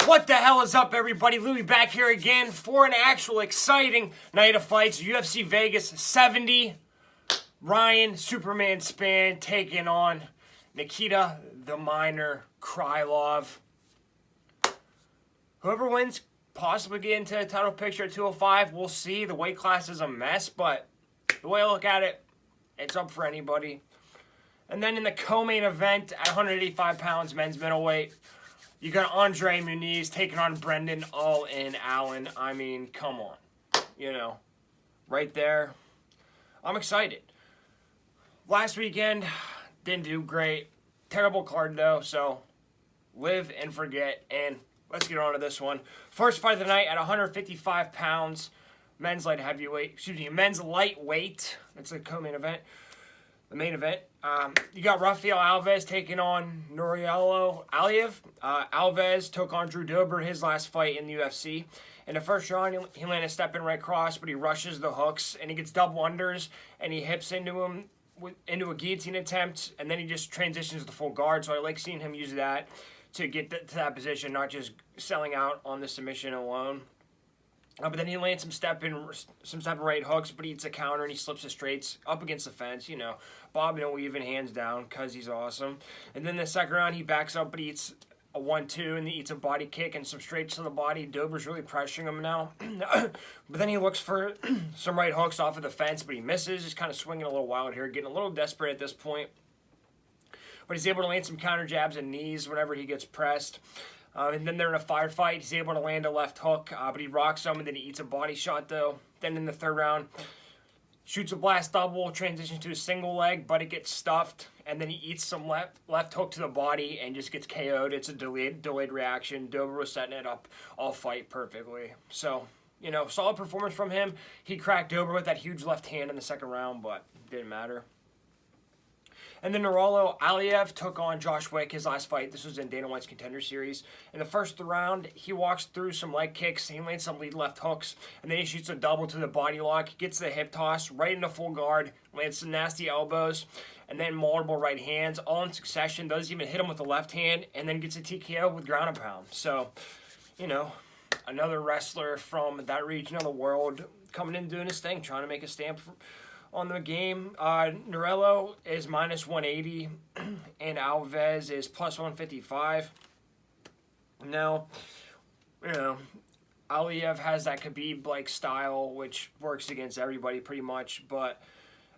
What the hell is up, everybody? Louie back here again for an actual exciting night of fights. UFC Vegas 70. Ryan Superman Spann taking on Nikita the Miner Krylov. Whoever wins possibly get into the title picture at 205. We'll see. The weight class is a mess, but the way I look at it, it's up for anybody. And then in the co-main event at 185 pounds, men's middleweight, you got Andre Muniz taking on Brendan All-In Allen. I mean, come on. You know, right there. I'm excited. Last weekend, didn't do great. Terrible card, though, so live and forget. And let's get on to this one. First fight of the night at 155 pounds. Men's lightweight. That's the co-main event. The main event. You got Rafael Alves taking on Nuriello ALIEV. Alves took on Drew Dober his last fight in the UFC. In the first round, he landed a step-in right cross, but he rushes the hooks, and he gets double unders, and he hips into him into a guillotine attempt, and then he just transitions to full guard. So I like seeing him use that to get to that position, not just selling out on the submission alone. But then he lands some step in right hooks, but he eats a counter and he slips the straights up against the fence, you know, bobbing and weaving, hands down, because he's awesome. And then the second round, he backs up, but he eats a 1-2, and he eats a body kick and some straights to the body. Dober's really pressuring him now. But then he looks for some right hooks off of the fence, but he misses. He's kind of swinging a little wild here, getting a little desperate at this point. But he's able to land some counter jabs and knees whenever he gets pressed. And then they're in a firefight. He's able to land a left hook, but he rocks him, and then he eats a body shot, though. Then in the third round, shoots a blast double, transitions to a single leg, but it gets stuffed, and then he eats some left hook to the body and just gets KO'd. It's a delayed reaction. Dober was setting it up all fight perfectly. So, you know, solid performance from him. He cracked Dober with that huge left hand in the second round, but it didn't matter. And then Nuriello ALIEV took on Josh Wick his last fight. This was in Dana White's Contender Series. In the first round, he walks through some leg kicks. He lands some lead left hooks. And then he shoots a double to the body lock. Gets the hip toss right into full guard. Lands some nasty elbows. And then multiple right hands all in succession. Doesn't even hit him with the left hand. And then gets a TKO with ground and pound. So, you know, another wrestler from that region of the world coming in doing his thing. Trying to make a stamp on the game. Nuriello is minus 180 and Alves is plus 155. Now, you know, ALIEV has that Khabib-like style, which works against everybody pretty much, but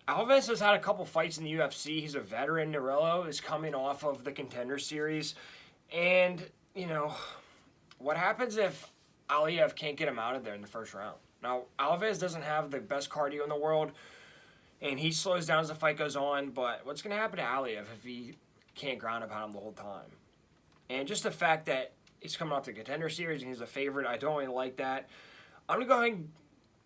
Alves has had a couple fights in the UFC. He's a veteran. Nuriello is coming off of the Contender Series, and, you know, what happens if ALIEV can't get him out of there in the first round? Now, Alves doesn't have the best cardio in the world, and he slows down as the fight goes on, but what's going to happen to ALIEV if he can't ground and pound him the whole time? And just the fact that he's coming off the Contender Series and he's a favorite, I don't really like that. I'm going to go ahead and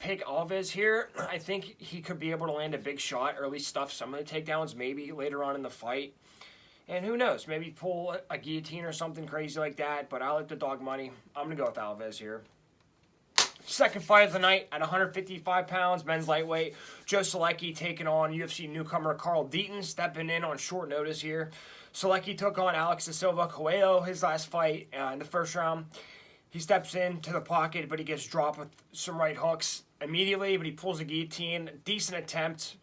pick Alves here. I think he could be able to land a big shot or at least stuff some of the takedowns maybe later on in the fight. And who knows, maybe pull a guillotine or something crazy like that, but I like the dog money. I'm going to go with Alves here. Second fight of the night at 155 pounds, men's lightweight. Joe Solecki taking on UFC newcomer Carl Deaton, stepping in on short notice here. Solecki took on Alex da Silva Coelho his last fight in the first round. He steps into the pocket, but he gets dropped with some right hooks immediately, but he pulls a guillotine. Decent attempt,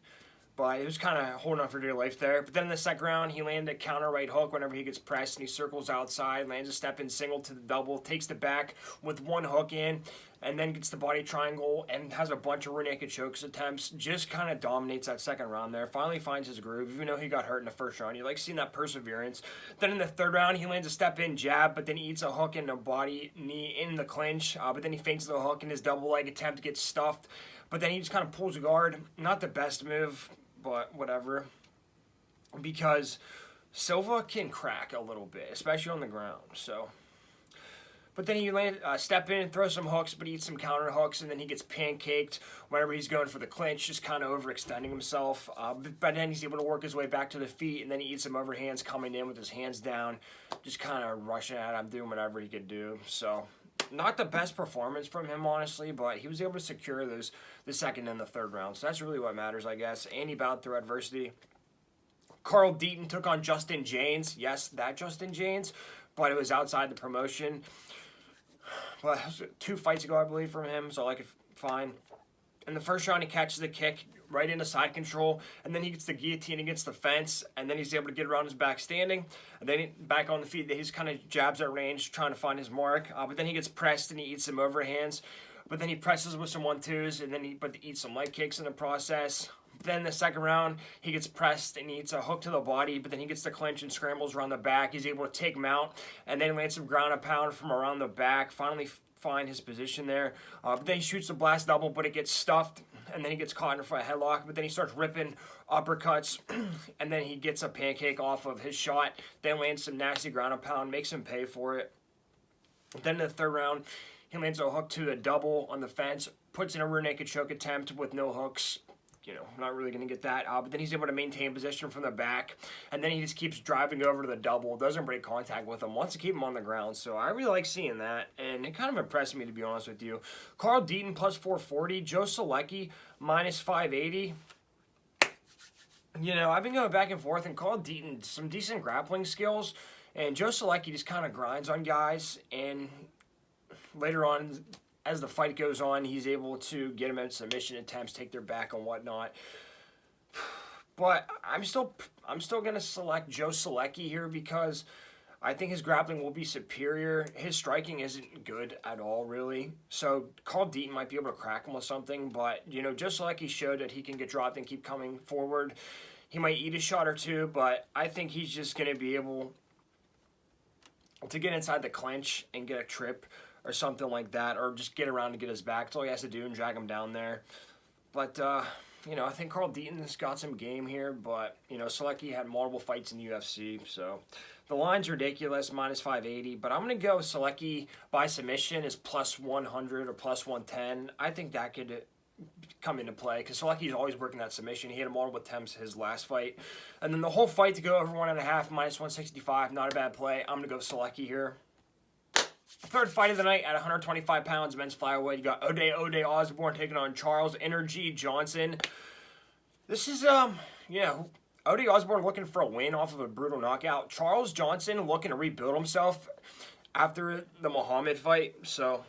but he was kind of holding on for dear life there. But then in the second round, he landed a counter right hook whenever he gets pressed, and he circles outside, lands a step-in single to the double, takes the back with one hook in, and then gets the body triangle and has a bunch of rear naked chokes attempts. Just kind of dominates that second round there. Finally finds his groove, even though he got hurt in the first round. You like seeing that perseverance. Then in the third round, he lands a step-in jab, but then he eats a hook in the body, knee in the clinch. But then he feints the hook, and his double leg attempt gets stuffed. But then he just kind of pulls a guard. Not the best move, but whatever. Because Silva can crack a little bit, especially on the ground. So, but then he step in and throw some hooks, but he eats some counter hooks, and then he gets pancaked whenever he's going for the clinch, just kind of overextending himself. But then he's able to work his way back to the feet, and then he eats some overhands coming in with his hands down, just kind of rushing at him, doing whatever he could do. So, not the best performance from him, honestly, but he was able to secure the second and the third round. So that's really what matters, I guess. And he bowed through adversity. Carl Deaton took on Justin James. Yes, that Justin James, but it was outside the promotion. well, that was 2 fights ago, I believe, from him, so I like it fine. In the first round, he catches the kick right into side control, and then he gets the guillotine against the fence, and then he's able to get around his back standing, and then back on the feet, he's kind of jabs at range, trying to find his mark, but then he gets pressed and he eats some overhands, but then he presses with some 1-2s, and then he eats some leg kicks in the process. Then the second round, he gets pressed and he eats a hook to the body, but then he gets the clinch and scrambles around the back. He's able to take him out, and then lands some ground and pound from around the back, finally find his position there. But then he shoots a blast double, but it gets stuffed, and then he gets caught in a front headlock, but then he starts ripping uppercuts, and then he gets a pancake off of his shot, then lands some nasty ground and pound, makes him pay for it. Then in the third round, he lands a hook to the double on the fence, puts in a rear naked choke attempt with no hooks. You know, not really going to get that. But then he's able to maintain position from the back. And then he just keeps driving over to the double. Doesn't break contact with him. Wants to keep him on the ground. So I really like seeing that. And it kind of impressed me, to be honest with you. Carl Deaton plus 440. Joe Solecki minus 580. You know, I've been going back and forth. And Carl Deaton, some decent grappling skills. And Joe Solecki just kind of grinds on guys. And later on, as the fight goes on, he's able to get him in submission attempts, take their back and whatnot. But I'm still going to select Joe Solecki here because I think his grappling will be superior. His striking isn't good at all, really. So Carl Deaton might be able to crack him with something, but you know, Joe Solecki showed that he can get dropped and keep coming forward. He might eat a shot or two, but I think he's just going to be able to get inside the clinch and get a trip or something like that, or just get around to get his back. That's all he has to do and drag him down there. But, you know, I think Carl Deaton's got some game here, but, you know, Solecki had multiple fights in the UFC, so the line's ridiculous, minus 580, but I'm going to go Solecki by submission is plus 100 or plus 110. I think that could come into play, because Solecki's always working that submission. He had him multiple attempts his last fight. And then the whole fight to go over 1.5, minus 165, not a bad play. I'm going to go Solecki here. Third fight of the night at 125 pounds, men's flyweight. You got Ode Osbourne taking on Charles Energy Johnson. This is, yeah, Ode Osbourne looking for a win off of a brutal knockout. Charles Johnson looking to rebuild himself after the Muhammad fight. So,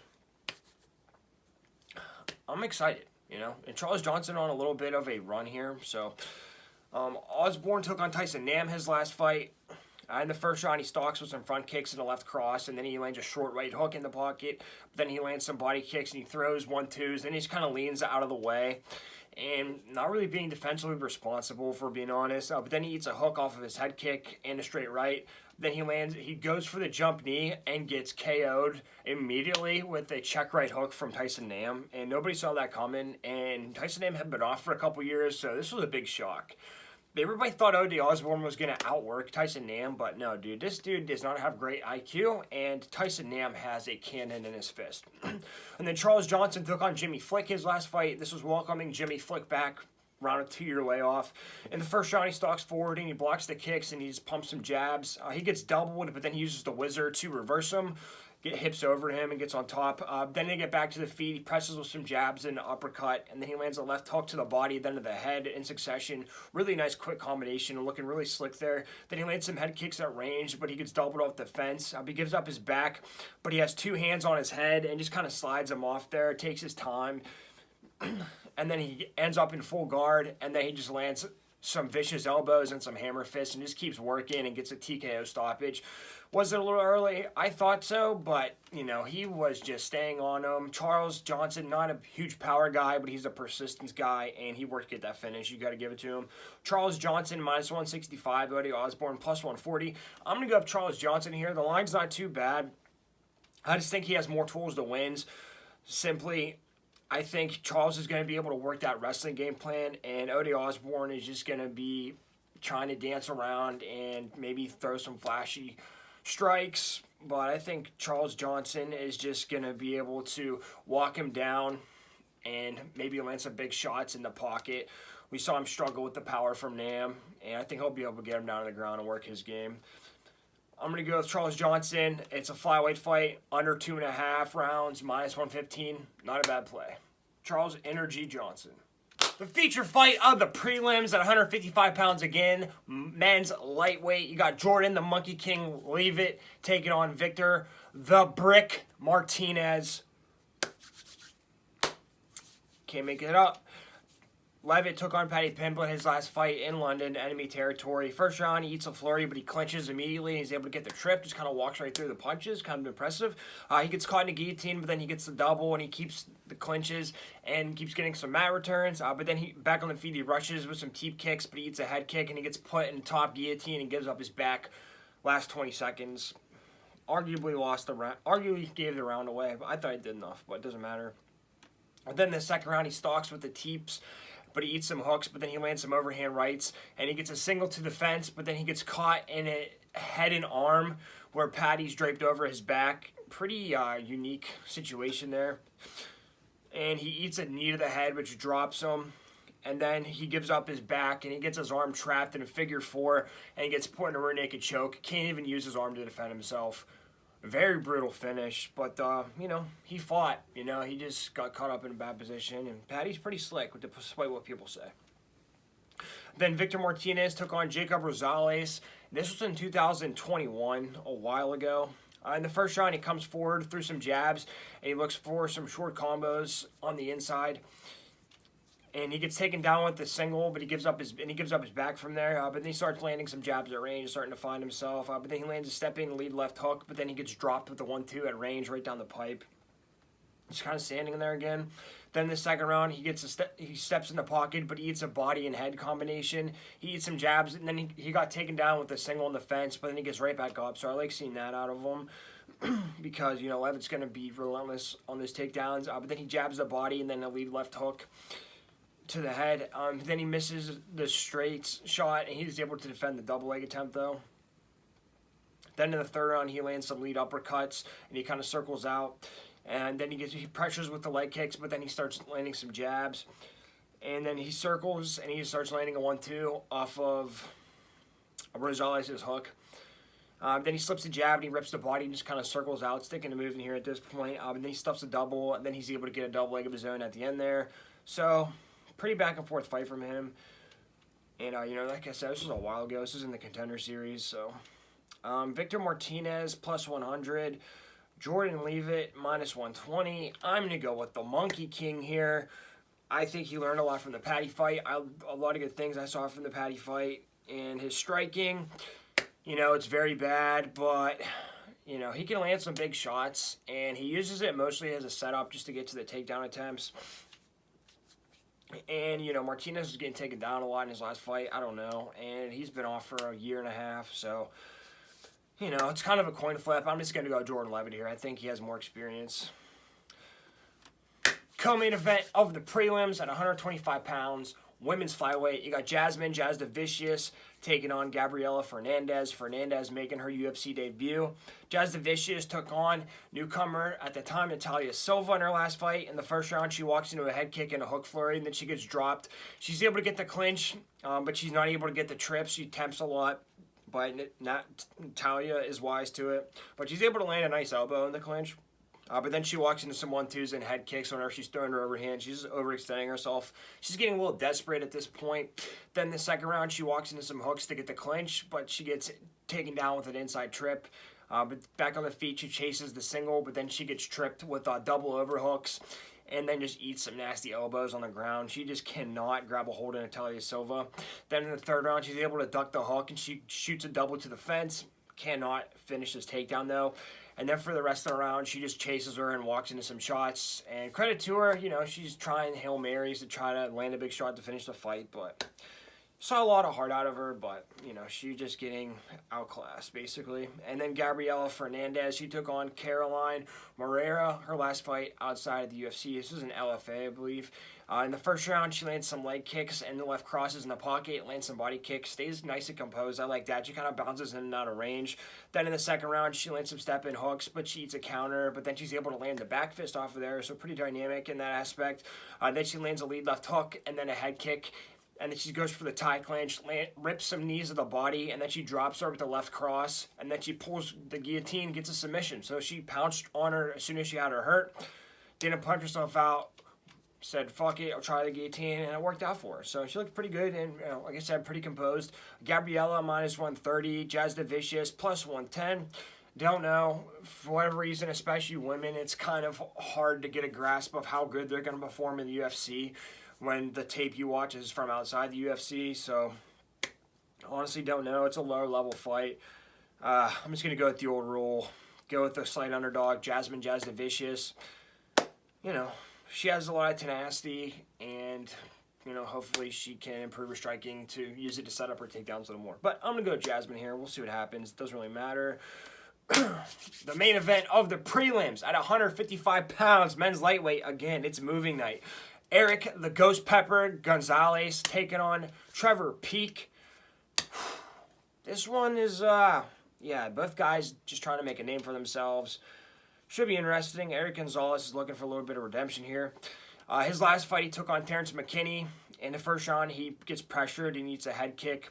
I'm excited, you know. And Charles Johnson on a little bit of a run here. So, Osbourne took on Tyson Nam his last fight. In the first round, he stalks with some front kicks and a left cross, and then he lands a short right hook in the pocket. Then he lands some body kicks, and he throws 1-2s. Then he just kind of leans out of the way, and not really being defensively responsible, for being honest. But then he eats a hook off of his head kick and a straight right. Then he goes for the jump knee and gets KO'd immediately with a check right hook from Tyson Nam, and nobody saw that coming. And Tyson Nam had been off for a couple years, so this was a big shock. Everybody thought Ode Osbourne was going to outwork Tyson Nam, but no, dude. This dude does not have great IQ, and Tyson Nam has a cannon in his fist. And then Charles Johnson took on Jimmy Flick his last fight. This was welcoming Jimmy Flick back around a 2-year layoff. In the first round, he stalks forward, and he blocks the kicks, and he just pumps some jabs. He gets doubled, but then he uses the wizard to reverse him. Get hips over him and gets on top. Then they get back to the feet. He presses with some jabs and an uppercut, and then he lands a left hook to the body, then to the head in succession. Really nice quick combination, looking really slick there. Then he lands some head kicks at range, but he gets doubled off the fence. He gives up his back, but he has 2 hands on his head and just kind of slides him off there. Takes his time, and then he ends up in full guard, and then he just lands some vicious elbows and some hammer fists and just keeps working and gets a TKO stoppage. Was it a little early? I thought so, but, you know, he was just staying on him. Charles Johnson, not a huge power guy, but he's a persistence guy, and he worked to get that finish. You got to give it to him. Charles Johnson, minus 165. Ode Osbourne, plus 140. I'm going to go with Charles Johnson here. The line's not too bad. I just think he has more tools to win. Simply, I think Charles is going to be able to work that wrestling game plan, and Ode Osbourne is just going to be trying to dance around and maybe throw some flashy strikes. But I think Charles Johnson is just going to be able to walk him down and maybe land some big shots in the pocket. We saw him struggle with the power from Nam, and I think he'll be able to get him down on the ground and work his game. I'm going to go with Charles Johnson. It's a flyweight fight, under 2.5 rounds, minus 115. Not a bad play. Charles Energy Johnson. The feature fight of the prelims at 155 pounds again, men's lightweight. You got Jordan, the Monkey King, LEAVITT, taking on Victor, the Brick Martinez. Can't make it up. Leavitt took on Paddy Pimblett his last fight in London, enemy territory. First round, he eats a flurry, but he clinches immediately. He's able to get the trip, just kind of walks right through the punches, kind of impressive. He gets caught in a guillotine, but then he gets the double, and he keeps the clinches and keeps getting some mat returns. But then he back on the feet, he rushes with some teep kicks, but he eats a head kick, and he gets put in top guillotine and gives up his back last 20 seconds. Arguably lost the round. Arguably gave the round away, but I thought he did enough, but it doesn't matter. And then the second round, he stalks with the teeps, but he eats some hooks, but then he lands some overhand rights, and he gets a single to the fence, but then he gets caught in a head and arm where Paddy's draped over his back. Pretty unique situation there. And he eats a knee to the head, which drops him, and then he gives up his back, and he gets his arm trapped in a figure four, and he gets put in a rear naked choke. Can't even use his arm to defend himself. Very brutal finish, but, you know, he fought. You know, he just got caught up in a bad position, and Paddy's pretty slick, despite what people say. Then Victor Martinez took on Jacob Rosales. This was in 2021, a while ago. In the first round, he comes forward through some jabs, and he looks for some short combos on the inside. And he gets taken down with the single, but he gives up his back from there. But then he starts landing some jabs at range, starting to find himself. But then he lands a step-in lead left hook, but then he gets dropped with the 1-2 at range right down the pipe. Just kind of standing there again. Then in the second round, he steps in the pocket, but he eats a body and head combination. He eats some jabs, and then he got taken down with a single on the fence, but then he gets right back up. So I like seeing that out of him. Because, you know, Leavitt's going to be relentless on those takedowns. But then he jabs the body, and then a lead left hook to the head. Then he misses the straight shot, and he's able to defend the double leg attempt, though. Then in the third round, he lands some lead uppercuts, and he kind of circles out. And then he pressures with the leg kicks, but then he starts landing some jabs. And then he circles, and he starts landing a 1-2 off of Rosales' hook. Then he slips a jab, and he rips the body and just kind of circles out, sticking to moving here at this point. And then he stuffs a double, and then he's able to get a double leg of his own at the end there. So pretty back and forth fight from him. And, you know, like I said, this was a while ago. This is in the Contender Series. So Victor Martinez, plus 100. Jordan Leavitt, minus 120. I'm going to go with the Monkey King here. I think he learned a lot from the Paddy fight. A lot of good things I saw from the Paddy fight. And his striking, you know, it's very bad, but, you know, he can land some big shots. And he uses it mostly as a setup just to get to the takedown attempts. And, you know, Martinez is getting taken down a lot in his last fight. I don't know. And he's been off for a year and a half, so, you know, it's kind of a coin flip. I'm just going to go Jordan Leavitt here. I think he has more experience. Co-main event of the prelims at 125 pounds. Women's flyweight. You got JASUDAVICIUS taking on Gabriela Fernandez. Fernandez making her UFC debut. JASUDAVICIUS took on newcomer at the time, Natalia Silva, in her last fight. In the first round, she walks into a head kick and a hook flurry, and then she gets dropped. She's able to get the clinch, but she's not able to get the trip. She tempts a lot, but Natalia is wise to it. But she's able to land a nice elbow in the clinch. But then she walks into some 1-2s and head kicks whenever she's throwing her overhand. She's overextending herself. She's getting a little desperate at this point. Then the second round, she walks into some hooks to get the clinch, but she gets taken down with an inside trip. But back on the feet, she chases the single, but then she gets tripped with double overhooks and then just eats some nasty elbows on the ground. She just cannot grab a hold of Natalia Silva. Then in the third round, she's able to duck the hook, and she shoots a double to the fence. Cannot finish this takedown, though. And then for the rest of the round, she just chases her and walks into some shots. And credit to her, you know, she's trying Hail Marys to try to land a big shot to finish the fight. But saw a lot of heart out of her, but, you know, she's just getting outclassed, basically. And then Gabriela Fernandez, she took on Caroline Moreira, her last fight outside of the UFC. This was an LFA, I believe. In the first round, she lands some leg kicks and the left crosses in the pocket, lands some body kicks, stays nice and composed. I like that. She kind of bounces in and out of range. Then in the second round, she lands some step-in hooks, but she eats a counter, but then she's able to land the back fist off of there, so pretty dynamic in that aspect. Then she lands a lead left hook and then a head kick. And then she goes for the tie clinch, rips some knees of the body, and then she drops her with the left cross, and then she pulls the guillotine, gets a submission. So she pounced on her as soon as she had her hurt, didn't punch herself out, said, fuck it, I'll try the guillotine, and it worked out for her. So she looked pretty good, and, you know, like I said, pretty composed. Gabriela, minus 130, JASUDAVICIUS, plus 110. Don't know. For whatever reason, especially women, it's kind of hard to get a grasp of how good they're going to perform in the UFC when the tape you watch is from outside the UFC. So, honestly, don't know. It's a lower level fight. I'm just going to go with the old rule. Go with the slight underdog, JASUDAVICIUS. You know, she has a lot of tenacity, and, you know, hopefully she can improve her striking to use it to set up her takedowns a little more. But I'm going to go with Jasmine here. We'll see what happens. It doesn't really matter. The main event of the prelims at 155 pounds, men's lightweight. Again, it's moving night. Eric the Ghost Pepper Gonzalez taking on Trevor Peek. This one is, yeah, both guys just trying to make a name for themselves. Should be interesting. Eric Gonzalez is looking for a little bit of redemption here. His last fight, he took on Terrence McKinney. In the first round, he gets pressured and eats a head kick.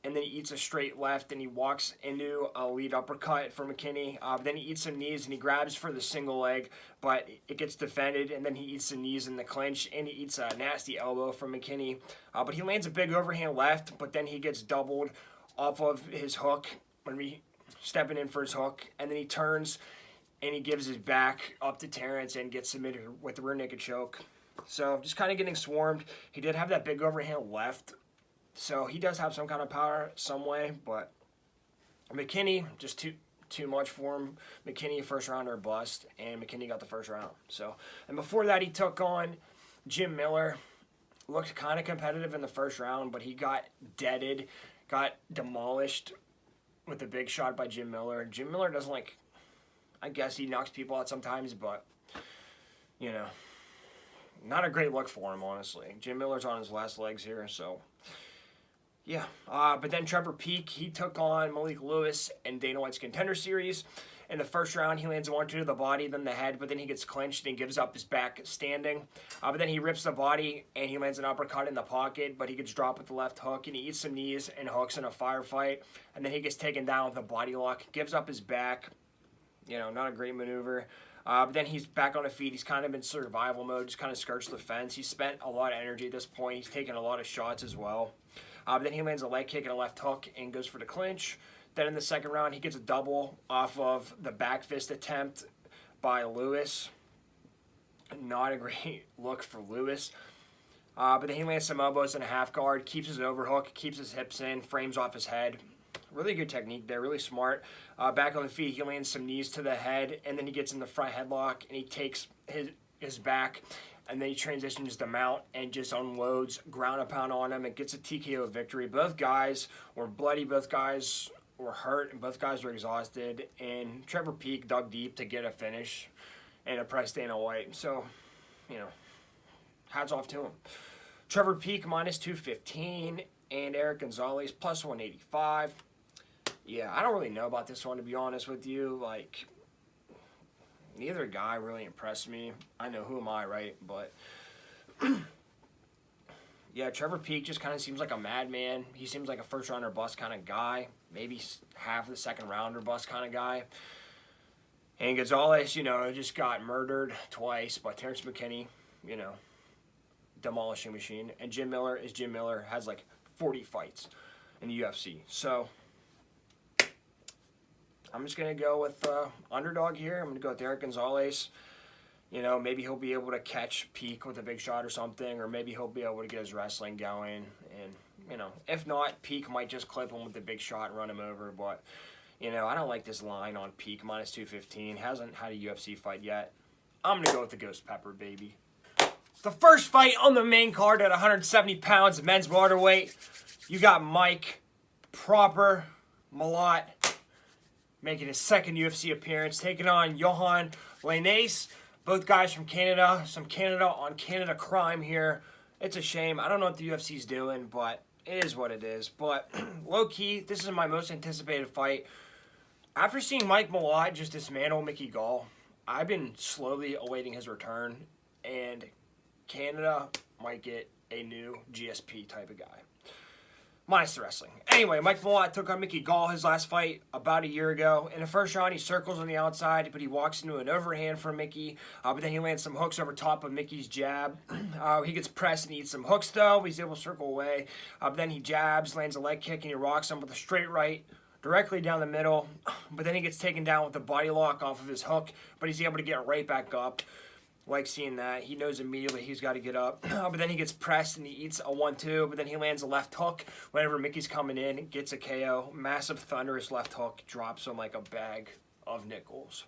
And then he eats a straight left, and he walks into a lead uppercut for McKinney. Then he eats some knees, and he grabs for the single leg, but it gets defended, and then he eats some knees in the clinch, and he eats a nasty elbow from McKinney. But he lands a big overhand left, but then he gets doubled off of his hook when we stepping in for his hook, and then he turns, and he gives his back up to Terrence and gets submitted with the rear naked choke. So just kind of getting swarmed. He did have that big overhand left, so he does have some kind of power some way, but McKinney, just too much for him. McKinney, first rounder bust, and McKinney got the first round. So, and before that, he took on Jim Miller. Looked kind of competitive in the first round, but he got deaded, got demolished with a big shot by Jim Miller. Jim Miller doesn't like, I guess he knocks people out sometimes, but, you know, not a great look for him, honestly. Jim Miller's on his last legs here, so... yeah, but then Trevor Peek, he took on Malik Lewis in Dana White's Contender Series. In the first round, he lands 1-2 to the body, then the head, but then he gets clinched and gives up his back standing. But then he rips the body, and he lands an uppercut in the pocket, but he gets dropped with the left hook, and he eats some knees and hooks in a firefight. And then he gets taken down with a body lock, gives up his back. You know, not a great maneuver. But then he's back on his feet. He's kind of in survival mode, just kind of skirts the fence. He's spent a lot of energy at this point. He's taken a lot of shots as well. Then he lands a leg kick and a left hook and goes for the clinch. Then in the second round, he gets a double off of the back fist attempt by Lewis. Not a great look for Lewis. But then he lands some elbows and a half guard, keeps his overhook, keeps his hips in, frames off his head. Really good technique there, really smart. Back on the feet, he lands some knees to the head, and then he gets in the front headlock, and he takes his back, and then he transitions to mount and just unloads ground and pound on him and gets a TKO victory. Both guys were bloody, both guys were hurt, and both guys were exhausted, and Trevor Peek dug deep to get a finish and impress Dana White. So, you know, hats off to him. Trevor Peek minus 215, and Eric Gonzalez plus 185. Yeah, I don't really know about this one, to be honest with you. Like, neither guy really impressed me. I know, who am I, right? But, yeah, Trevor Peek just kind of seems like a madman. He seems like a first-rounder bust kind of guy. Maybe half the second-rounder bust kind of guy. And Gonzalez, you know, just got murdered twice by Terrence McKinney, you know, demolishing machine. And Jim Miller is Jim Miller, has like 40 fights in the UFC. So I'm just going to go with underdog here. I'm going to go with Eric Gonzalez. You know, maybe he'll be able to catch Peek with a big shot or something, or maybe he'll be able to get his wrestling going. And, you know, if not, Peek might just clip him with the big shot and run him over. But, you know, I don't like this line on Peek, minus 215. Hasn't had a UFC fight yet. I'm going to go with the Ghost Pepper, baby. The first fight on the main card at 170 pounds, men's welterweight. You got Mike Proper Malott making his second UFC appearance, taking on Johan LAINESSE. Both guys from Canada. Some Canada on Canada crime here. It's a shame. I don't know what the UFC's doing, but it is what it is. But low-key, this is my most anticipated fight. After seeing Mike Malott just dismantle Mickey Gall, I've been slowly awaiting his return, and Canada might get a new GSP type of guy. Minus the wrestling. Anyway, Mike Malott took on Mickey Gall his last fight about a year ago. In the first round, he circles on the outside, but he walks into an overhand from Mickey. But then he lands some hooks over top of Mickey's jab. He gets pressed and eats some hooks, though. He's able to circle away. But then he jabs, lands a leg kick, and he rocks him with a straight right directly down the middle, but then he gets taken down with the body lock off of his hook, but he's able to get right back up. Like seeing that. He knows immediately he's got to get up. But then he gets pressed and he eats a 1-2, but then he lands a left hook whenever Mickey's coming in, gets a KO. Massive thunderous left hook, drops him like a bag of nickels.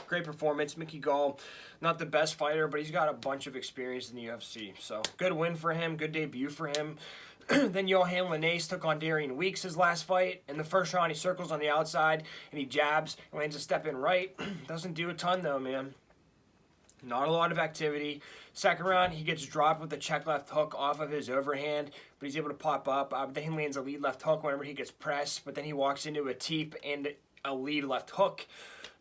Great performance. Mickey Gall, not the best fighter, but he's got a bunch of experience in the UFC. So good win for him, good debut for him. Then Johan LaInesse took on Darian Weeks his last fight. In the first round, he circles on the outside and he jabs and lands a step in right. Doesn't do a ton though, man. Not a lot of activity. Second round, he gets dropped with a check left hook off of his overhand, but he's able to pop up. Then he lands a lead left hook whenever he gets pressed, but then he walks into a teep and a lead left hook.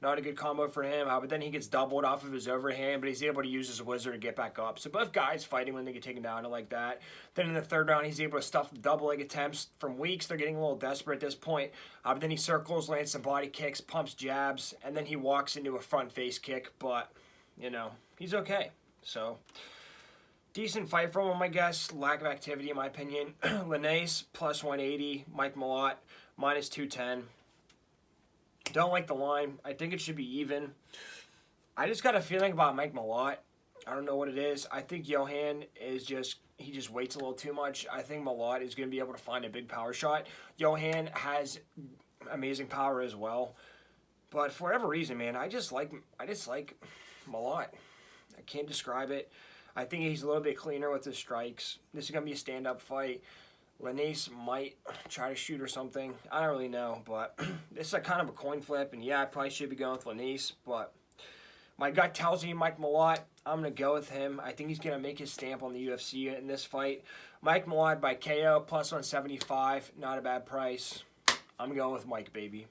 Not a good combo for him, but then he gets doubled off of his overhand, but he's able to use his wizard to get back up. So both guys fighting when they get taken down like that. Then in the third round, he's able to stuff double leg attempts from Weeks. They're getting a little desperate at this point. But then he circles, lands some body kicks, pumps jabs, and then he walks into a front face kick, but, you know, he's okay. So, decent fight from him, I guess. Lack of activity, in my opinion. LaInesse, plus 180. Mike Malott, minus 210. Don't like the line. I think it should be even. I just got a feeling about Mike Malott. I don't know what it is. I think Johan is he just waits a little too much. I think Malott is going to be able to find a big power shot. Johan has amazing power as well. But for whatever reason, man, I just like Malott. I can't describe it. I think he's a little bit cleaner with his strikes. This is going to be a stand-up fight. LaInesse might try to shoot or something. I don't really know, but this is a kind of a coin flip, and yeah, I probably should be going with LaInesse, but my gut tells me Mike Malott. I'm going to go with him. I think he's going to make his stamp on the UFC in this fight. Mike Malott by KO, plus 175. Not a bad price. I'm going with Mike, baby.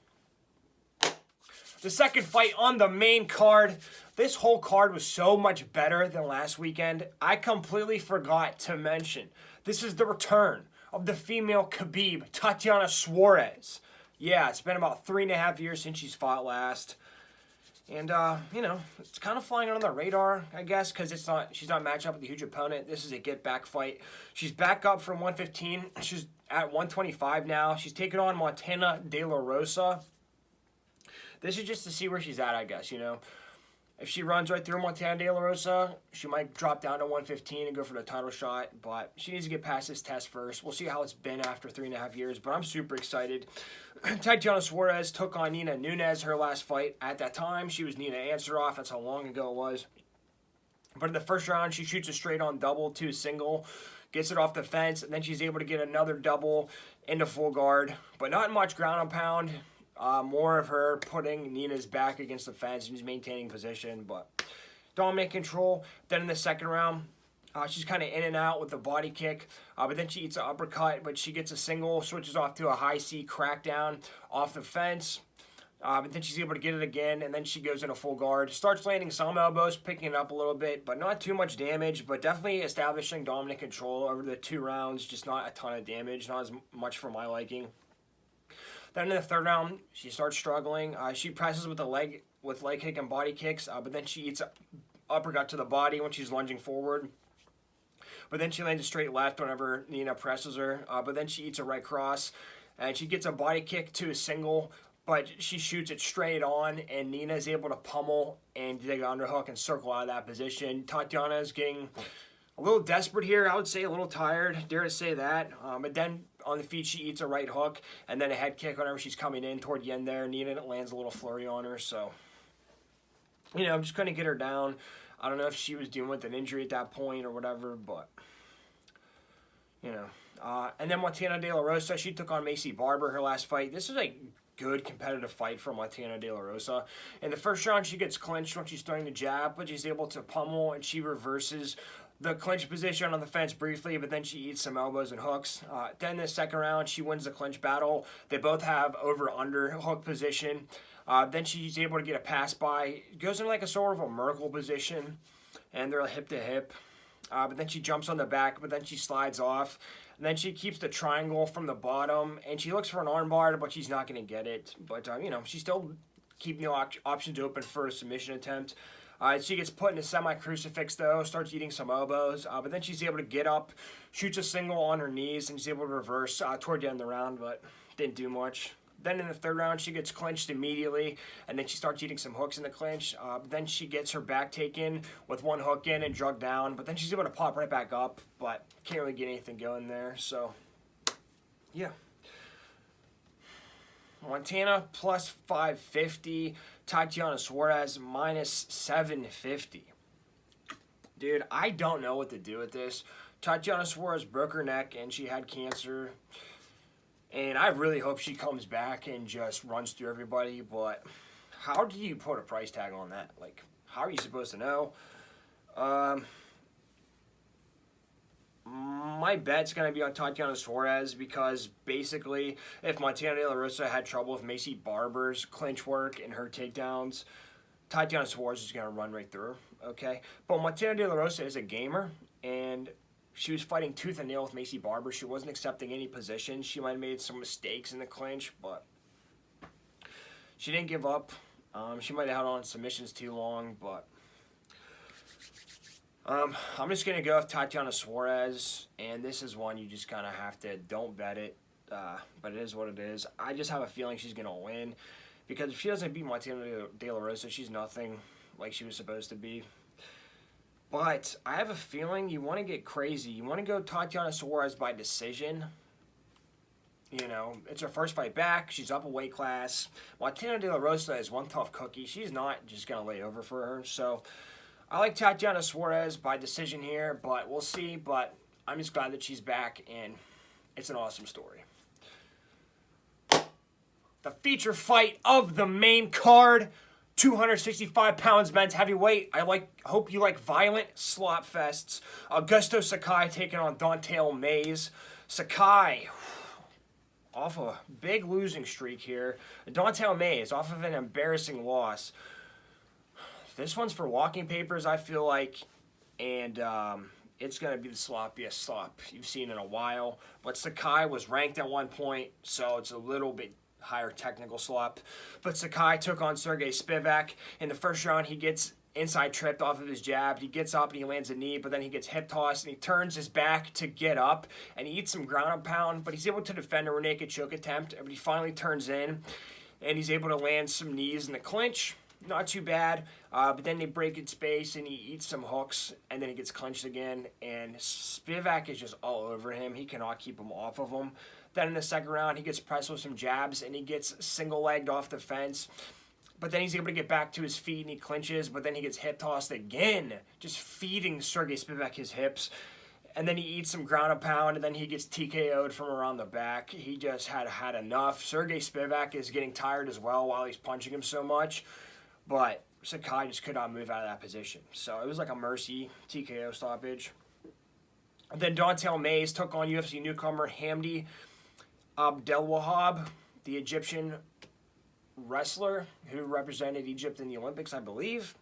The second fight on the main card. This whole card was so much better than last weekend. I completely forgot to mention, this is the return of the female Khabib, Tatiana Suarez. Yeah, it's been about 3.5 years since she's fought last. And, you know, it's kind of flying under the radar, I guess, because she's not matched up with a huge opponent. This is a get-back fight. She's back up from 115. She's at 125 now. She's taking on Martina De La Rosa. This is just to see where she's at, I guess, you know. If she runs right through Martina De La Rosa, she might drop down to 115 and go for the title shot, but she needs to get past this test first. We'll see how it's been after 3.5 years, but I'm super excited. Tatiana Suarez took on Nina Nunes her last fight. At that time, she was Nina Ansaroff. That's how long ago it was. But in the first round, she shoots a straight-on double to a single, gets it off the fence, and then she's able to get another double into full guard, but not much ground and pound. More of her putting Nina's back against the fence and just maintaining position, but dominant control. Then in the second round, she's kind of in and out with the body kick, but then she eats an uppercut, but she gets a single, switches off to a high C crackdown off the fence, but then she's able to get it again, and then she goes in a full guard. Starts landing some elbows, picking it up a little bit, but not too much damage, but definitely establishing dominant control over the 2 rounds, just not a ton of damage, not as much for my liking. Then in the third round, she starts struggling. She presses with leg kick and body kicks, but then she eats an uppercut to the body when she's lunging forward. But then she lands a straight left whenever Nina presses her. But then she eats a right cross, and she gets a body kick to a single, but she shoots it straight on, and Nina is able to pummel and dig an underhook and circle out of that position. Tatiana is getting a little desperate here, I would say, a little tired, dare to say that. But then on the feet, she eats a right hook and then a head kick whenever she's coming in toward the end there. Nina lands a little flurry on her, so, you know, I'm just going to get her down. I don't know if she was dealing with an injury at that point or whatever, but, you know. And then Martina De La Rosa, she took on Macy Barber her last fight. This is a good competitive fight for Martina De La Rosa. In the first round, she gets clinched when she's throwing the jab, but she's able to pummel, and she reverses the clinch position on the fence briefly, but then she eats some elbows and hooks. Then in the second round, she wins the clinch battle. They both have over-under hook position. Then she's able to get a pass by. Goes in like a sort of a Merkle position, and they're hip to hip. But then she jumps on the back, but then she slides off. And then she keeps the triangle from the bottom, and she looks for an armbar, but she's not going to get it. But, you know, she's still keeping the options open for a submission attempt. She gets put in a semi-crucifix, though, starts eating some elbows, but then she's able to get up, shoots a single on her knees, and she's able to reverse toward the end of the round. But Didn't do much. Then in the third round, she gets clinched immediately, and then she starts eating some hooks in the clinch. Then she gets her back taken with one hook in and drugged down, but then she's able to pop right back up, but can't really get anything going there. So, yeah. Montana plus 550. Tatiana Suarez minus 750. Dude, I don't know what to do with this. Tatiana Suarez broke her neck and she had cancer. And I really hope she comes back and just runs through everybody. But how do you put a price tag on that? Like, how are you supposed to know? My bet's going to be on Tatiana Suarez because basically if Montana De La Rosa had trouble with Macy Barber's clinch work and her takedowns, Tatiana Suarez is going to run right through her, okay? But Montana De La Rosa is a gamer, and she was fighting tooth and nail with Macy Barber. She wasn't accepting any position. She might have made some mistakes in the clinch, but she didn't give up. She might have held on submissions too long, but I'm just going to go with Tatiana Suarez, and this is one you just kind of have to, don't bet it, but it is what it is. I just have a feeling she's going to win, because if she doesn't beat Montana De La Rosa, she's nothing like she was supposed to be. But I have a feeling you want to get crazy. You want to go Tatiana Suarez by decision. You know, it's her first fight back. She's up a weight class. Montana De La Rosa is one tough cookie. She's not just going to lay over for her, so I like Tatiana Suarez by decision here, but we'll see. But I'm just glad that she's back, and it's an awesome story. The feature fight of the main card, 265 pounds men's heavyweight. Hope you like violent slop fests. Augusto Sakai taking on Don'Tale Mayes. Sakai off a big losing streak here. Don'Tale Mayes off of an embarrassing loss. This one's for walking papers, I feel like, and it's going to be the sloppiest slop you've seen in a while. But Sakai was ranked at one point, so it's a little bit higher technical slop. But Sakai took on Sergey Spivak. In the first round, he gets inside tripped off of his jab. He gets up and he lands a knee, but then he gets hip tossed and he turns his back to get up and he eats some ground and pound, but he's able to defend a rear naked choke attempt. But he finally turns in and he's able to land some knees in the clinch. Not too bad, but then they break in space and he eats some hooks and then he gets clinched again, and Spivak is just all over him. He cannot keep him off of him. Then in the second round, he gets pressed with some jabs and he gets single-legged off the fence, but then he's able to get back to his feet and he clinches, but then he gets hip-tossed again, just feeding Sergey Spivak his hips. And then he eats some ground and pound, and then he gets TKO'd from around the back. He just had enough. Sergey Spivak is getting tired as well while he's punching him so much. But Sakai just could not move out of that position. So it was like a mercy TKO stoppage. And then Don'Tale Mayes took on UFC newcomer Hamdi Abdelwahab, the Egyptian wrestler who represented Egypt in the Olympics, I believe.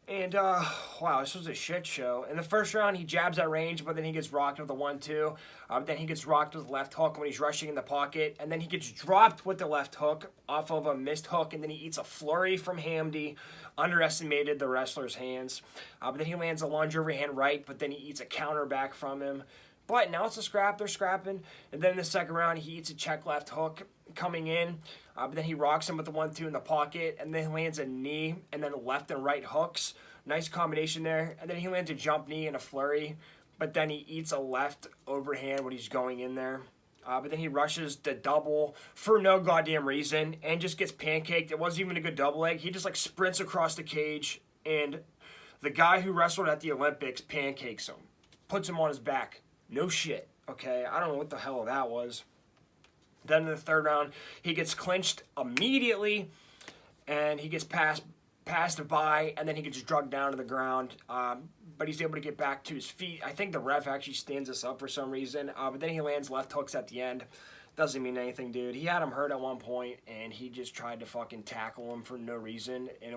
And, wow, this was a shit show. In the first round, he jabs at range, but then he gets rocked with a 1-2. Then he gets rocked with the left hook when he's rushing in the pocket. And then he gets dropped with the left hook off of a missed hook. And then he eats a flurry from Hamdi. Underestimated the wrestler's hands. But then he lands a lunge overhand right, but then he eats a counter back from him. But now it's a scrap. They're scrapping. And then in the second round, he eats a check left hook coming in. But then he rocks him with the 1-2 in the pocket. And then he lands a knee and then left and right hooks. Nice combination there. And then he lands a jump knee and a flurry. But then he eats a left overhand when he's going in there. But then he rushes the double for no goddamn reason and just gets pancaked. It wasn't even a good double leg. He just like sprints across the cage. And the guy who wrestled at the Olympics pancakes him. Puts him on his back. No shit, okay? I don't know what the hell that was. Then in the third round, he gets clinched immediately, and he gets passed by, and then he gets drugged down to the ground. But he's able to get back to his feet. I think the ref actually stands us up for some reason. But then he lands left hooks at the end. Doesn't mean anything, dude. He had him hurt at one point, and he just tried to fucking tackle him for no reason. And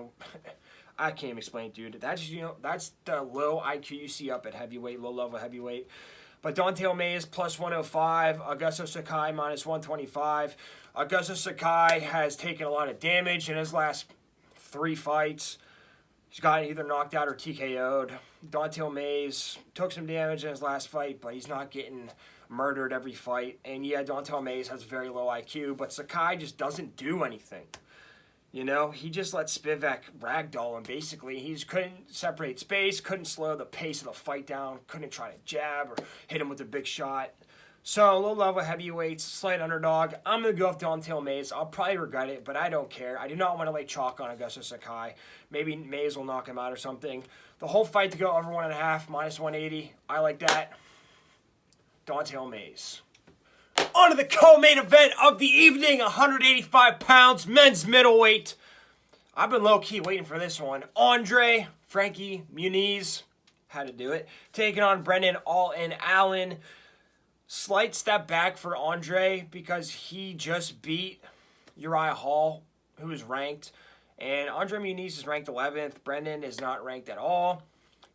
I can't explain it, dude. That's the low IQ you see up at heavyweight, low-level heavyweight. But Don'Tale Mayes plus 105, Augusto Sakai minus 125. Augusto Sakai has taken a lot of damage in his last 3 fights. He's gotten either knocked out or TKO'd. Don'Tale Mayes took some damage in his last fight, but he's not getting murdered every fight. And yeah, Dontel Mays has very low IQ, but Sakai just doesn't do anything. You know, he just let Spivak ragdoll him, basically. He just couldn't separate space, couldn't slow the pace of the fight down, couldn't try to jab or hit him with a big shot. So, low-level heavyweights, slight underdog. I'm going to go with Dontel Mays. I'll probably regret it, but I don't care. I do not want to lay chalk on Augusto Sakai. Maybe Mays will knock him out or something. The whole fight to go over 1.5, minus 180. I like that. Dontel Mays. On to the co-main event of the evening, 185 pounds, men's middleweight. I've been low-key waiting for this one. Andre, Frankie, Muniz, had to do it, taking on Brendan All-In Allen. Slight step back for Andre because he just beat Uriah Hall, who is ranked. And Andre Muniz is ranked 11th. Brendan is not ranked at all.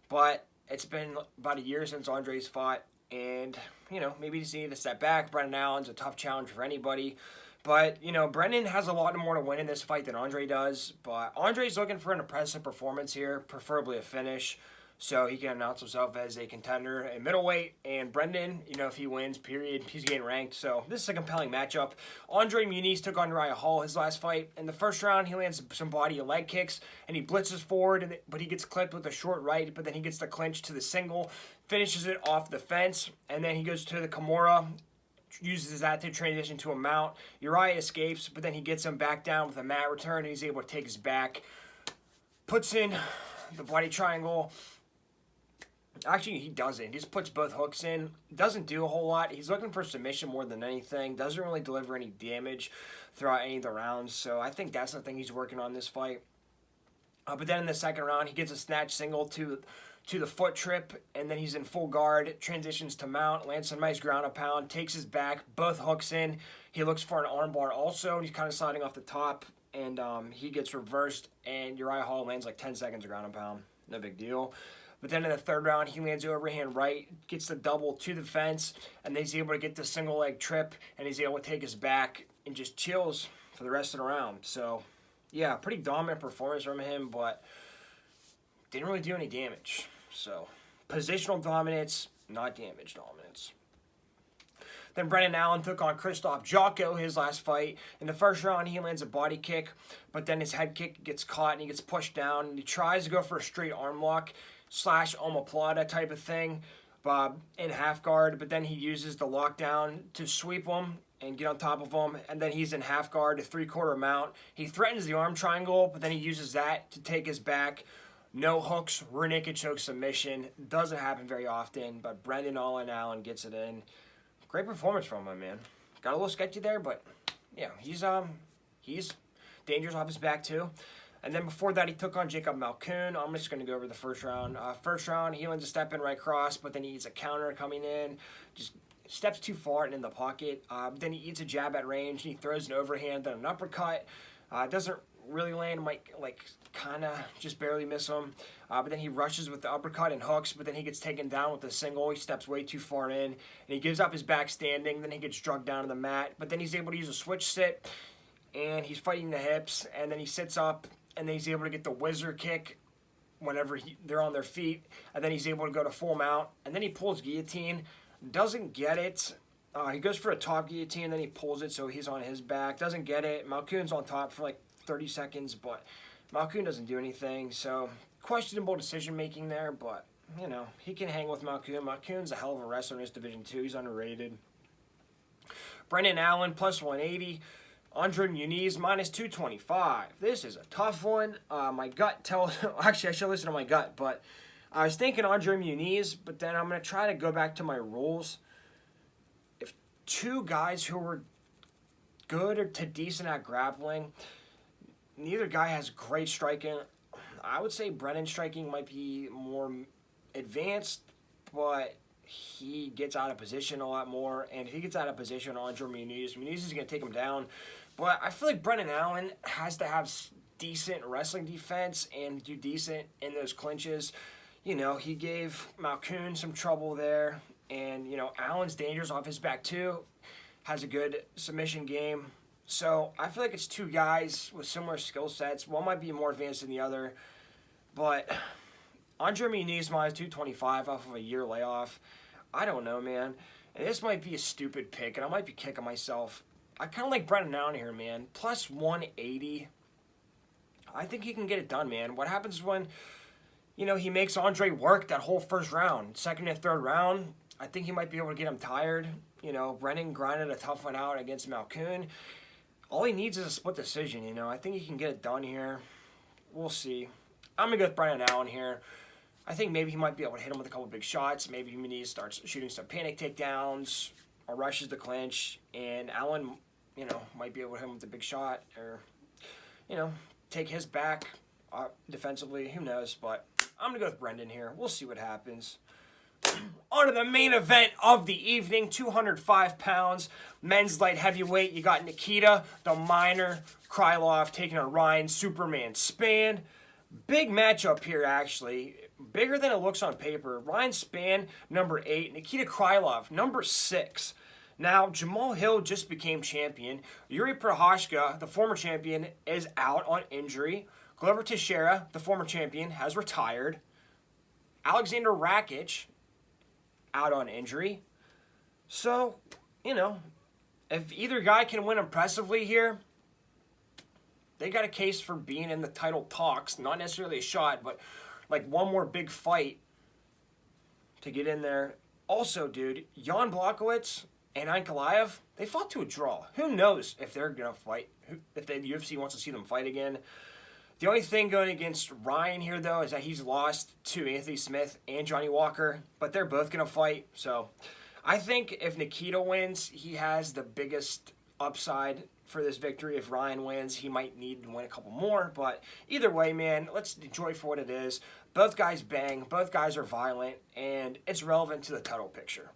But it's been about a year since Andre's fought. And, you know, maybe he just needed to step back. Brendan Allen's a tough challenge for anybody. But, you know, Brendan has a lot more to win in this fight than Andre does. But Andre's looking for an impressive performance here, preferably a finish, so he can announce himself as a contender in middleweight. And Brendan, you know, if he wins, period, he's getting ranked. So this is a compelling matchup. Andre Muniz took on Uriah Hall his last fight. In the first round, he lands some body and leg kicks, and he blitzes forward, but he gets clipped with a short right, but then he gets the clinch to the single, finishes it off the fence, and then he goes to the Kimura, uses that to transition to a mount. Uriah escapes, but then he gets him back down with a mat return, and he's able to take his back, puts in the bloody triangle. Actually, he doesn't. He just puts both hooks in. Doesn't do a whole lot. He's looking for submission more than anything. Doesn't really deliver any damage throughout any of the rounds. So I think that's the thing he's working on this fight. But then in the second round, he gets a snatch single to the foot trip, and then he's in full guard, transitions to mount, lands some nice ground and pound, takes his back, both hooks in. He looks for an armbar also, and he's kind of sliding off the top, and he gets reversed, and Uriah Hall lands like 10 seconds of ground and pound. No big deal. But then in the third round, he lands overhand right, gets the double to the fence, and then he's able to get the single leg trip, and he's able to take his back and just chills for the rest of the round. So, yeah, pretty dominant performance from him, but didn't really do any damage. So, positional dominance, not damage dominance. Then Brendan Allen took on Krzysztof Jotko his last fight. In the first round, he lands a body kick, but then his head kick gets caught and he gets pushed down. And he tries to go for a straight arm lock / omoplata type of thing in half guard, but then he uses the lockdown to sweep him and get on top of him, and then he's in half guard, a 3/4 mount. He threatens the arm triangle, but then he uses that to take his back. No hooks, rear naked choke submission. Doesn't happen very often, but Brendan All-In Allen gets it in. Great performance from him, man. Got a little sketchy there, but yeah, he's dangerous off his back too. And then before that, he took on Jacob Malkoun. I'm just going to go over the first round. First round, he lands a step in right cross, but then he eats a counter coming in. Just steps too far and in the pocket. Then he eats a jab at range, and he throws an overhand, then an uppercut. Doesn't really land, might like kind of just barely miss him. But then he rushes with the uppercut and hooks, but then he gets taken down with the single. He steps way too far in, and he gives up his back standing. Then he gets drugged down to the mat, but then he's able to use a switch sit, and he's fighting the hips, and then he sits up, and then he's able to get the whizzer kick whenever they're on their feet, and then he's able to go to full mount, and then he pulls guillotine, doesn't get it. He goes for a top guillotine, then he pulls it, so he's on his back, doesn't get it. Malkoun's on top for like 30 seconds, but Malkoun doesn't do anything, so questionable decision-making there, but, you know, he can hang with Malkoun. Malkoun's a hell of a wrestler in this division, too. He's underrated. Brendan Allen, plus 180. Andre Muniz, minus 225. This is a tough one. My gut tells... Actually, I should listen to my gut, but I was thinking Andre Muniz, but then I'm going to try to go back to my rules. If two guys who were good or to decent at grappling, neither guy has great striking. I would say Brendan's striking might be more advanced, but he gets out of position a lot more. And if he gets out of position, Andre Muniz is going to take him down. But I feel like Brendan Allen has to have decent wrestling defense and do decent in those clinches. You know, he gave Malkoun some trouble there. And, you know, Allen's dangerous off his back too. Has a good submission game. So I feel like it's two guys with similar skill sets. One might be more advanced than the other. But Andre Muniz minus 225 off of a year layoff. I don't know, man. And this might be a stupid pick, and I might be kicking myself. I kind of like Brendan Allen here, man. Plus 180. I think he can get it done, man. What happens when, you know, he makes Andre work that whole first round, second and third round? I think he might be able to get him tired. You know, Brennan grinded a tough one out against Malkoon. All he needs is a split decision, you know. I think he can get it done here. We'll see. I'm going to go with Brendan Allen here. I think maybe he might be able to hit him with a couple big shots. Maybe MUNIZ starts shooting some panic takedowns or rushes the clinch. And Allen, you know, might be able to hit him with a big shot or, you know, take his back defensively. Who knows? But I'm going to go with Brendan here. We'll see what happens. On to the main event of the evening, 205 pounds, men's light heavyweight. You got Nikita, the Miner, KRYLOV taking on Ryan, Superman Spann. Big matchup here, actually. Bigger than it looks on paper. Ryan Spann, number 8. Nikita KRYLOV, number 6. Now, Jamal Hill just became champion. Yuri Prochazka, the former champion, is out on injury. Glover Teixeira, the former champion, has retired. Alexander Rakic, out on injury. So, you know, if either guy can win impressively here, they got a case for being in the title talks. Not necessarily a shot, but like one more big fight to get in there. Also, dude, Jan Blachowicz and Ankalaev, they fought to a draw. Who knows if they're going to fight, if the UFC wants to see them fight again. The only thing going against Ryan here, though, is that he's lost to Anthony Smith and Johnny Walker, but they're both going to fight. So I think if Nikita wins, he has the biggest upside for this victory. If Ryan wins, he might need to win a couple more. But either way, man, let's enjoy for what it is. Both guys bang. Both guys are violent, and it's relevant to the title picture.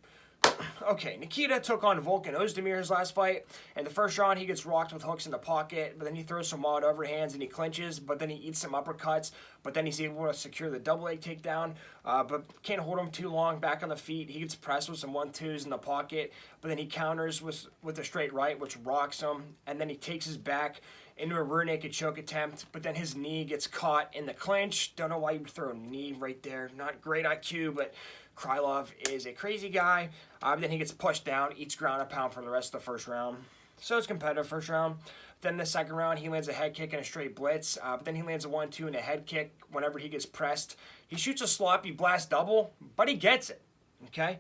Okay, Nikita took on Volkan Ozdemir his last fight. In the first round, he gets rocked with hooks in the pocket, but then he throws some wild overhands and he clinches, but then he eats some uppercuts, but then he's able to secure the double leg takedown, but can't hold him too long back on the feet. He gets pressed with some 1-2s in the pocket, but then he counters with a straight right, which rocks him, and then he takes his back into a rear naked choke attempt, but then his knee gets caught in the clinch. Don't know why you would throw a knee right there. Not great IQ, but KRYLOV is a crazy guy. Then he gets pushed down, eats ground and pound for the rest of the first round. So it's competitive first round. Then the second round, he lands a head kick and a straight blitz. But then he lands a 1-2 and a head kick whenever he gets pressed. He shoots a sloppy blast double, but he gets it. Okay?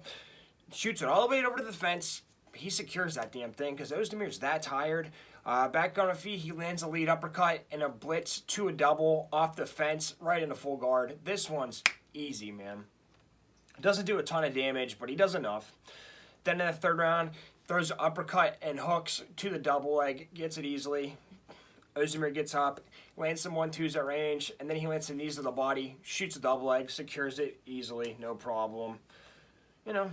Shoots it all the way over to the fence. He secures that damn thing because Ozdemir's that tired. Back on the feet, he lands a lead uppercut and a blitz to a double off the fence right into full guard. This one's easy, man. Doesn't do a ton of damage, but he does enough. Then in the third round, throws an uppercut and hooks to the double leg, gets it easily. Ozdemir gets up, lands some 1-2s at range, and then he lands some knees to the body, shoots a double leg, secures it easily, no problem. You know,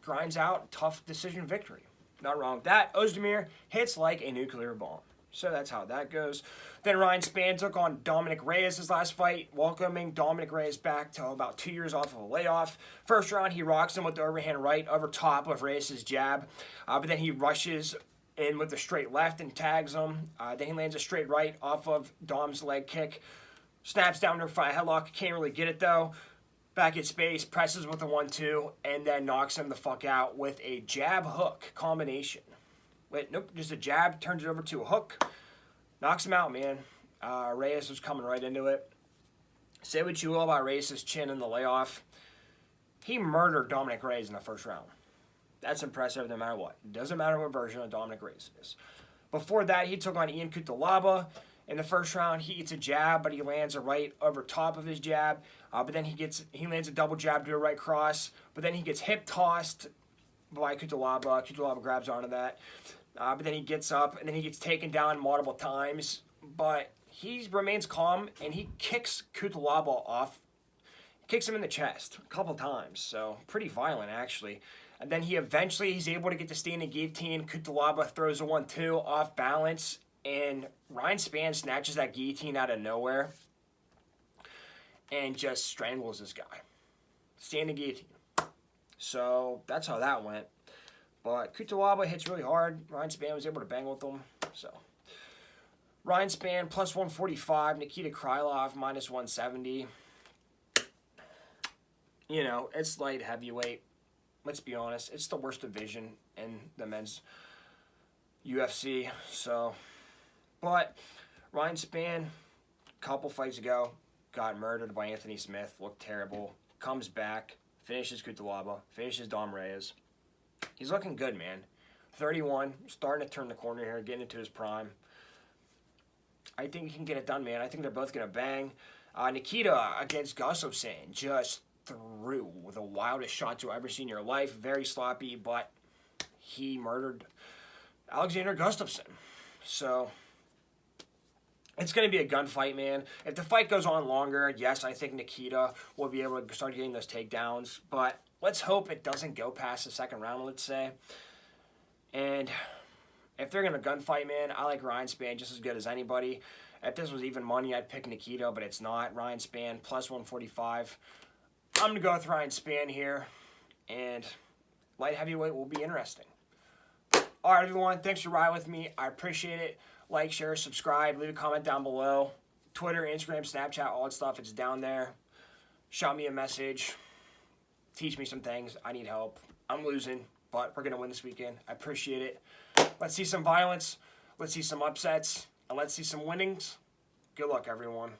grinds out, tough decision victory. Not wrong with that. Ozdemir hits like a nuclear bomb. So that's how that goes. Then Ryan Spann took on Dominic Reyes his last fight, welcoming Dominic Reyes back to about 2 years off of a layoff. First round, he rocks him with the overhand right over top of Reyes' jab, but then he rushes in with the straight left and tags him. Then he lands a straight right off of Dom's leg kick, snaps down to a front headlock, can't really get it though. Back at space, presses with a 1-2, and then knocks him the fuck out with a jab hook combination. Wait, nope, just a jab, turns it over to a hook. Knocks him out, man. Reyes was coming right into it. Say what you will about Reyes' chin in the layoff. He murdered Dominic Reyes in the first round. That's impressive no matter what. It doesn't matter what version of Dominic Reyes is. Before that, he took on Ian Cutelaba. In the first round, he eats a jab, but he lands a right over top of his jab. But then he lands a double jab to a right cross. But then he gets hip tossed by Cutelaba. Cutelaba grabs onto that. But then he gets up, and then he gets taken down multiple times. But he remains calm, and he kicks Cutelaba off. Kicks him in the chest a couple times. So pretty violent, actually. And then he's able to get to standing guillotine. Cutelaba throws a 1-2 off balance. And Ryan Spann snatches that guillotine out of nowhere. And just strangles this guy. Standing guillotine. So that's how that went. But Cutelaba hits really hard. Ryan Spann was able to bang with him. So Ryan Spann plus 145. Nikita KRYLOV minus 170. You know, it's light heavyweight. let's be honest, it's the worst division in the men's UFC. So, but Ryan Spann, couple fights ago, got murdered by Anthony Smith, looked terrible, comes back, finishes Cutelaba, finishes Dom Reyes. He's looking good, man. 31, starting to turn the corner here, getting into his prime. I think he can get it done, man. I think they're both going to bang. Nikita against Gustafsson just threw the wildest shots you'll ever see in your life. Very sloppy, but he murdered Alexander Gustafsson. So it's going to be a gunfight, man. If the fight goes on longer, yes, I think Nikita will be able to start getting those takedowns. But let's hope it doesn't go past the second round, let's say. And if they're going to gunfight, man, I like Ryan Spann just as good as anybody. If this was even money, I'd pick Nikita, but it's not. Ryan Spann, plus 145. I'm going to go with Ryan Spann here. And light heavyweight will be interesting. All right, everyone. Thanks for riding with me. I appreciate it. Like, share, subscribe. Leave a comment down below. Twitter, Instagram, Snapchat, all that stuff. It's down there. Shout me a message. Teach me some things. I need help. I'm losing, but we're going to win this weekend. I appreciate it. Let's see some violence. Let's see some upsets. And let's see some winnings. Good luck, everyone.